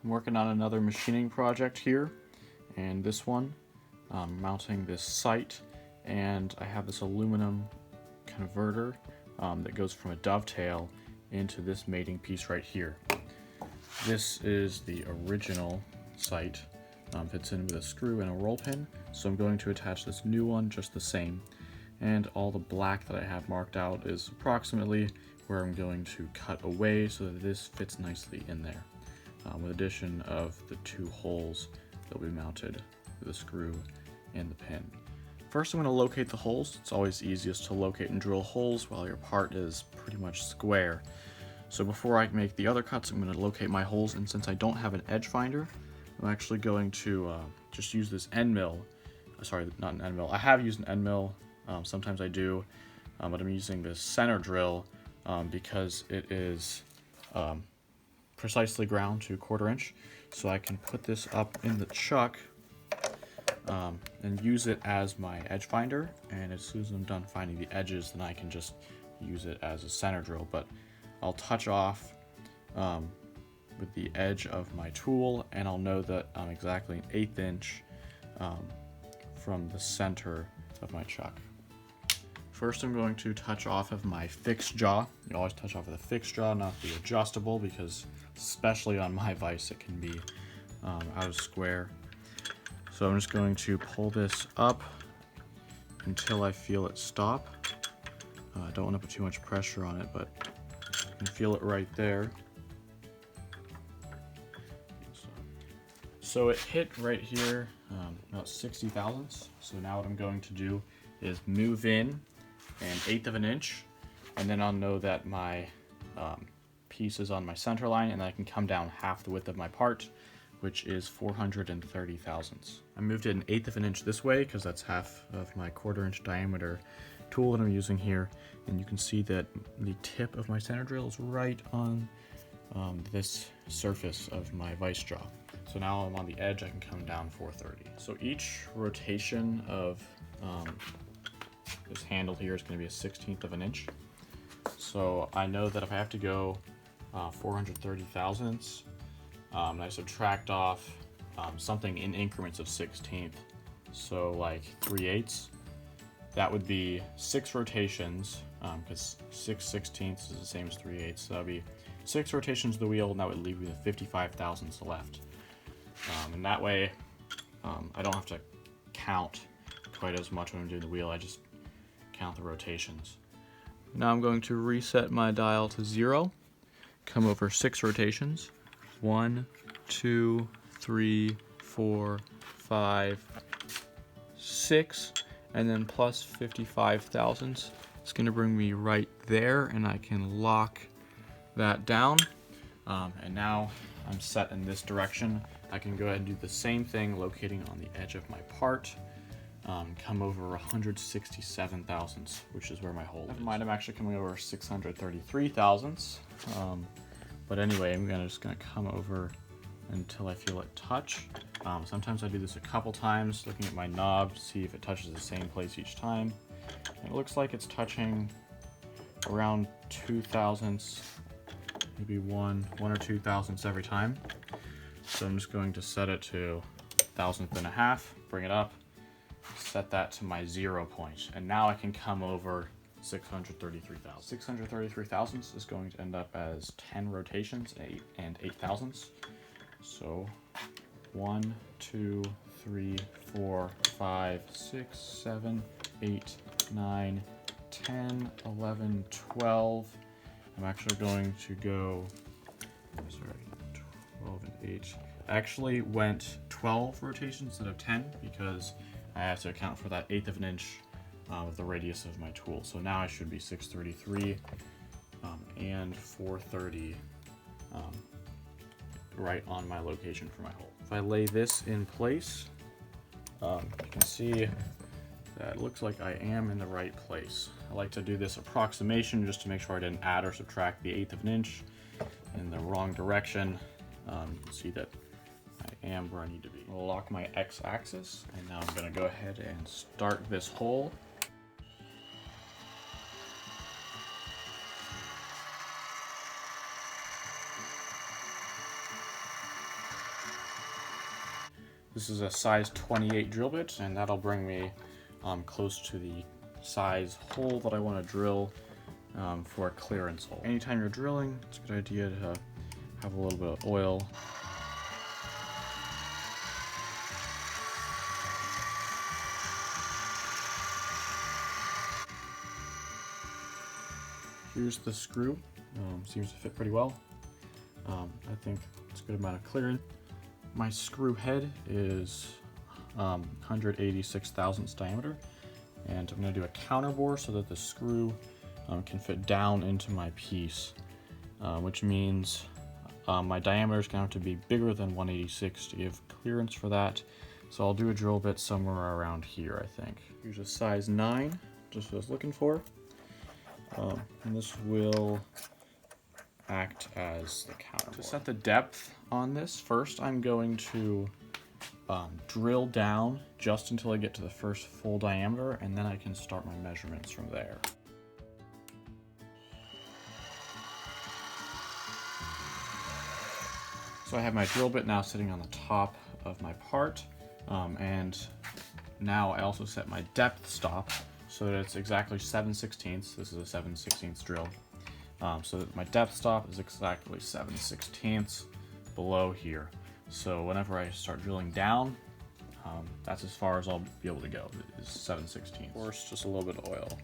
I'm working on another machining project here, and this one, mounting this sight, and I have this aluminum converter that goes from a dovetail into this mating piece right here. This is the original sight, fits in with a screw and a roll pin, so I'm going to attach this new one just the same. And all the black that I have marked out is approximately where I'm going to cut away so that this fits nicely in there, with addition of the two holes that we mounted with the screw and the pin. First, I'm going to locate the holes. It's always easiest to locate and drill holes while your part is pretty much square. So before I make the other cuts, I'm going to locate my holes, and since I don't have an edge finder, I'm actually going to just use this end mill. Sorry, not an end mill. I have used an end mill. Sometimes I do, but I'm using this center drill because it is precisely ground to 1/4 inch, so I can put this up in the chuck and use it as my edge finder, and as soon as I'm done finding the edges, then I can just use it as a center drill. But I'll touch off with the edge of my tool, and I'll know that I'm exactly an 1/8 inch from the center of my chuck. First, I'm going to touch off of my fixed jaw. You always touch off of the fixed jaw, not the adjustable, because especially on my vise, it can be out of square. So I'm just going to pull this up until I feel it stop. I don't want to put too much pressure on it, but I can feel it right there. So it hit right here, about 60 thousandths. So now what I'm going to do is move in 1/8 inch, and then I'll know that my piece is on my center line, and I can come down half the width of my part, which is 430 thousandths. I moved it 1/8 inch this way because that's half of my 1/4 inch diameter tool that I'm using here, and you can see that the tip of my center drill is right on this surface of my vise jaw. So now I'm on the edge, I can come down 430. So each rotation of this handle here is going to be a 1/16 inch. So I know that if I have to go 430 thousandths, and I subtract off something in increments of 1/16, so like 3/8, that would be 6 rotations, because 6/16 is the same as 3/8, so that would be 6 rotations of the wheel, and that would leave me with 55 thousandths left. And that way, I don't have to count quite as much when I'm doing the wheel, I just count the rotations. Now I'm going to reset my dial to 0, come over 6 rotations, 1, 2, 3, 4, 5, 6, and then plus 55 thousandths. It's going to bring me right there, and I can lock that down. And now I'm set in this direction. I can go ahead and do the same thing, locating on the edge of my part. Come over 167 thousandths, which is where my hole is. Never mind, I'm actually coming over 633 thousandths. But anyway, I'm just gonna come over until I feel it touch. Sometimes I do this a couple times, looking at my knob to see if it touches the same place each time. And it looks like it's touching around 2 thousandths, maybe one or 2 thousandths every time. So I'm just going to set it to 1/1000, bring it up, set that to my 0 point, and now I can come over 633 thousandths. 633 thousandths is going to end up as 10 rotations and 8 thousandths. So 1, 2, 3, 4, 5, 6, 7, 8, 9, 10, 11, 12. I'm actually going to go, 12 and 8. I actually went 12 rotations instead of 10 because I have to account for that 1/8 inch of the radius of my tool. So now I should be 633 and 430 right on my location for my hole. If I lay this in place, you can see that it looks like I am in the right place. I like to do this approximation just to make sure I didn't add or subtract the 1/8 inch in the wrong direction. You can see that I am where I need to be. I'll lock my x-axis, and now I'm going to go ahead and start this hole. This is a size 28 drill bit, and that'll bring me close to the size hole that I want to drill for a clearance hole. Anytime you're drilling, it's a good idea to have a little bit of oil. Here's the screw. Seems to fit pretty well. I think it's a good amount of clearance. My screw head is 186 thousandths diameter, and I'm going to do a counter bore so that the screw can fit down into my piece, which means my diameter is going to have to be bigger than 186 to give clearance for that. So I'll do a drill bit somewhere around here, I think. Here's a size 9, just what I was looking for. And this will act as the counter bore. To set the depth on this, first I'm going to drill down just until I get to the first full diameter, and then I can start my measurements from there. So I have my drill bit now sitting on the top of my part, and now I also set my depth stop so that it's exactly 7/16. This is a 7/16 drill. So that my depth stop is exactly 7/16 below here. So whenever I start drilling down, that's as far as I'll be able to go, is 7/16. Of course, just a little bit of oil.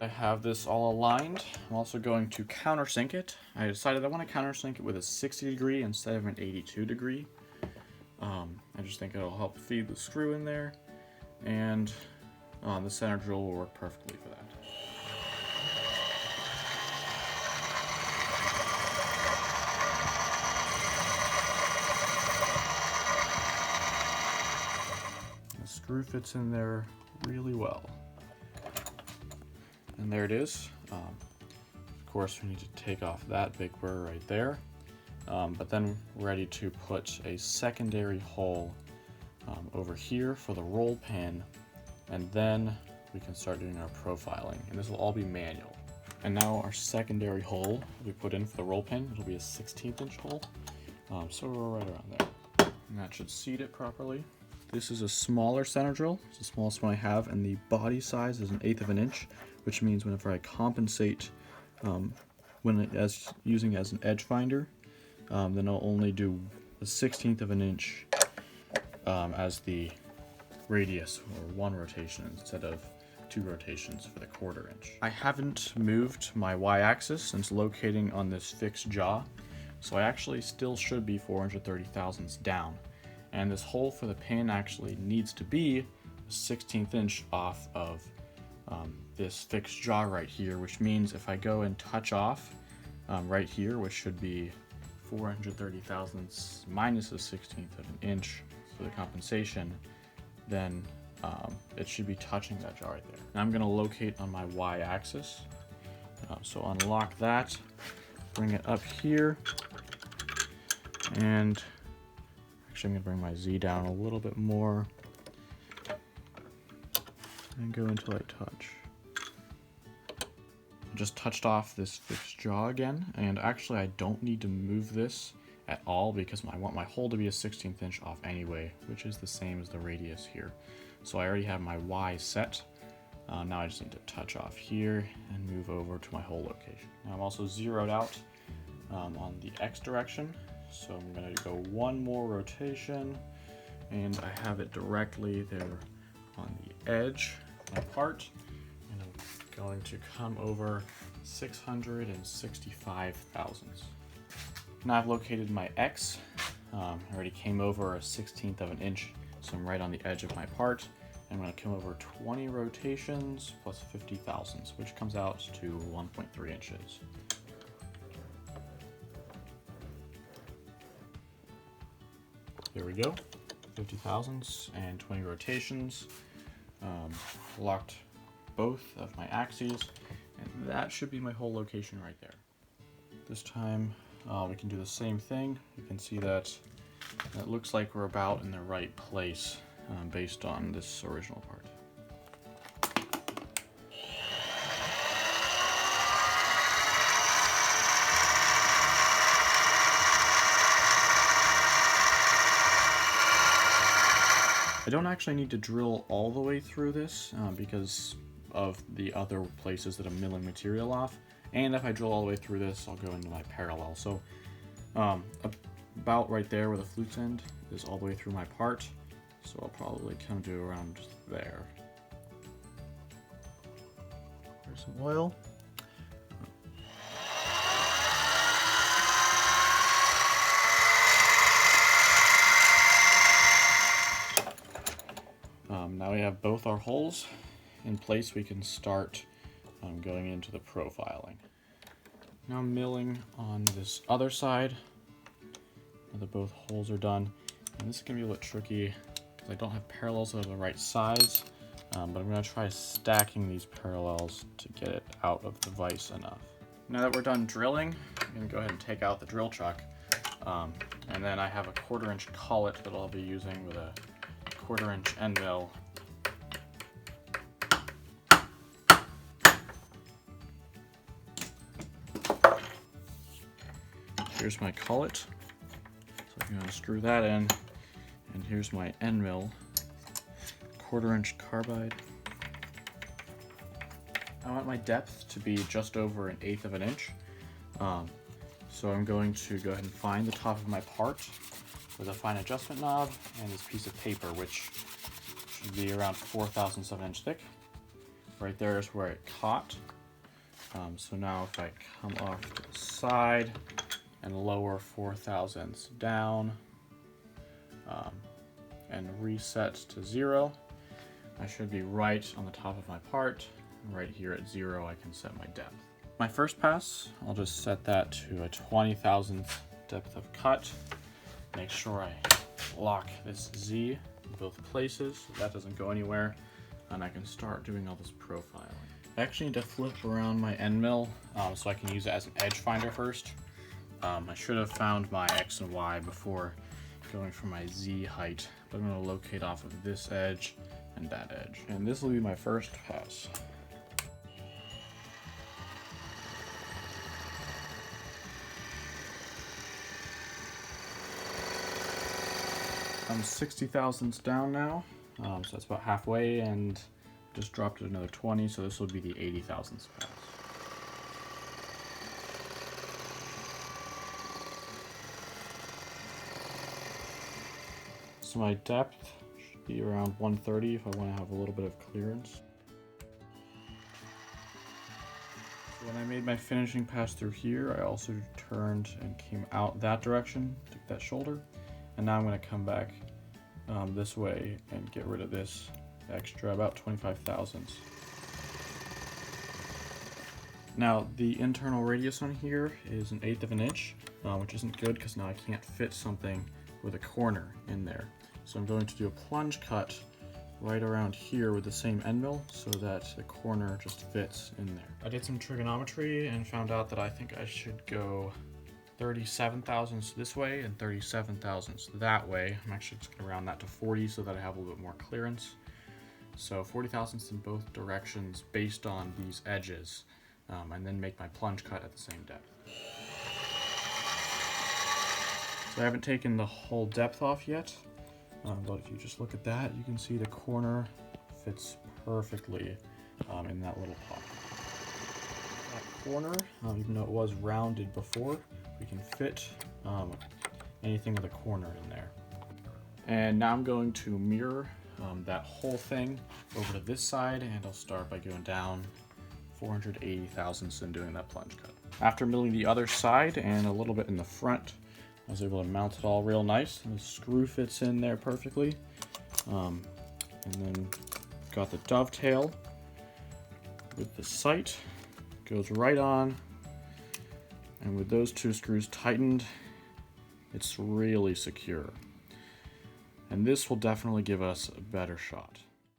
I have this all aligned. I'm also going to countersink it. I decided I want to countersink it with a 60 degree instead of an 82 degree. I just think it'll help feed the screw in there, and the center drill will work perfectly for that. The screw fits in there really well. And there it is. Of course, we need to take off that big burr right there. But then we're ready to put a secondary hole over here for the roll pin, and then we can start doing our profiling. And this will all be manual. And now our secondary hole we put in for the roll pin, it'll be a 16th inch hole. So we're right around there. And that should seat it properly. This is a smaller center drill. It's the smallest one I have, and the body size is 1/8 of an inch, which means whenever I compensate using it as an edge finder, then I'll only do a 1/16 of an inch as the radius, or 1 rotation instead of 2 rotations for the 1/4 inch. I haven't moved my y-axis since locating on this fixed jaw, so I actually still should be 430 thousandths down. And this hole for the pin actually needs to be a 1/16 inch off of this fixed jaw right here, which means if I go and touch off right here, which should be 430 thousandths minus a 1/16 of an inch for the compensation, then it should be touching that jaw right there. Now I'm going to locate on my y-axis. So unlock that, bring it up here, and actually I'm going to bring my Z down a little bit more and go until I touch. I just touched off this fixed jaw again, and actually I don't need to move this at all because I want my hole to be a 1/16 inch off anyway, which is the same as the radius here. So I already have my Y set. Now I just need to touch off here and move over to my hole location. Now I'm also zeroed out on the X direction, so I'm going to go one more rotation, and I have it directly there on the edge of my part, and I'm going to come over 665 thousandths. Now I've located my X. I already came over a 1/16 of an inch, so I'm right on the edge of my part. I'm going to come over 20 rotations plus 50 thousandths, which comes out to 1.3 inches. There we go, 50 thousandths and 20 rotations. Locked both of my axes, and that should be my hole location right there. This time we can do the same thing. You can see that It looks like we're about in the right place based on this original part. I don't actually need to drill all the way through this because of the other places that I'm milling material off. And if I drill all the way through this, I'll go into my parallel. So about right there where the flute's end is all the way through my part. So I'll probably come to around there. There's some oil. Now we have both our holes in place. We can start going into the profiling. Now I'm milling on this other side. Now that both holes are done. And this is going to be a little tricky because I don't have parallels that are the right size. But I'm going to try stacking these parallels to get it out of the vise enough. Now that we're done drilling, I'm going to go ahead and take out the drill chuck. And then I have a 1/4 inch collet that I'll be using with a 1/4 inch end mill. Here's my collet, so I'm going to screw that in, and here's my end mill, 1/4 inch carbide. I want my depth to be just over 1/8 of an inch, so I'm going to go ahead and find the top of my part with a fine adjustment knob and this piece of paper, which should be around 4/1000 of an inch thick. Right there is where it caught. So now if I come off to the side and lower 4/1000 down and reset to 0, I should be right on the top of my part. Right here at 0, I can set my depth. My first pass, I'll just set that to a 20,000th depth of cut. Make sure I lock this Z in both places so that doesn't go anywhere, and I can start doing all this profiling. I actually need to flip around my end mill so I can use it as an edge finder first. I should have found my X and Y before going for my Z height, but I'm going to locate off of this edge and that edge. And this will be my first pass. I'm 60,000ths down now, so that's about halfway, and just dropped it another 20, so this will be the 80,000th pass. So my depth should be around 130 if I want to have a little bit of clearance. So when I made my finishing pass through here, I also turned and came out that direction, took that shoulder, and now I'm going to come back this way and get rid of this extra, about 25,000ths. Now the internal radius on here is 1/8 of an inch, which isn't good because now I can't fit something with a corner in there. So I'm going to do a plunge cut right around here with the same end mill so that the corner just fits in there. I did some trigonometry and found out that I think I should go 37,000ths this way and 37,000ths that way. I'm actually just going to round that to 40 so that I have a little bit more clearance. So 40,000ths in both directions based on these edges, and then make my plunge cut at the same depth. So I haven't taken the whole depth off yet, but if you just look at that, you can see the corner fits perfectly in that little pot. That corner, even though it was rounded before, we can fit anything with a corner in there. And now I'm going to mirror that whole thing over to this side, and I'll start by going down 480,000ths and doing that plunge cut. After milling the other side and a little bit in the front, I was able to mount it all real nice, and the screw fits in there perfectly. And then got the dovetail with the sight, goes right on, and with those two screws tightened, it's really secure. And this will definitely give us a better shot.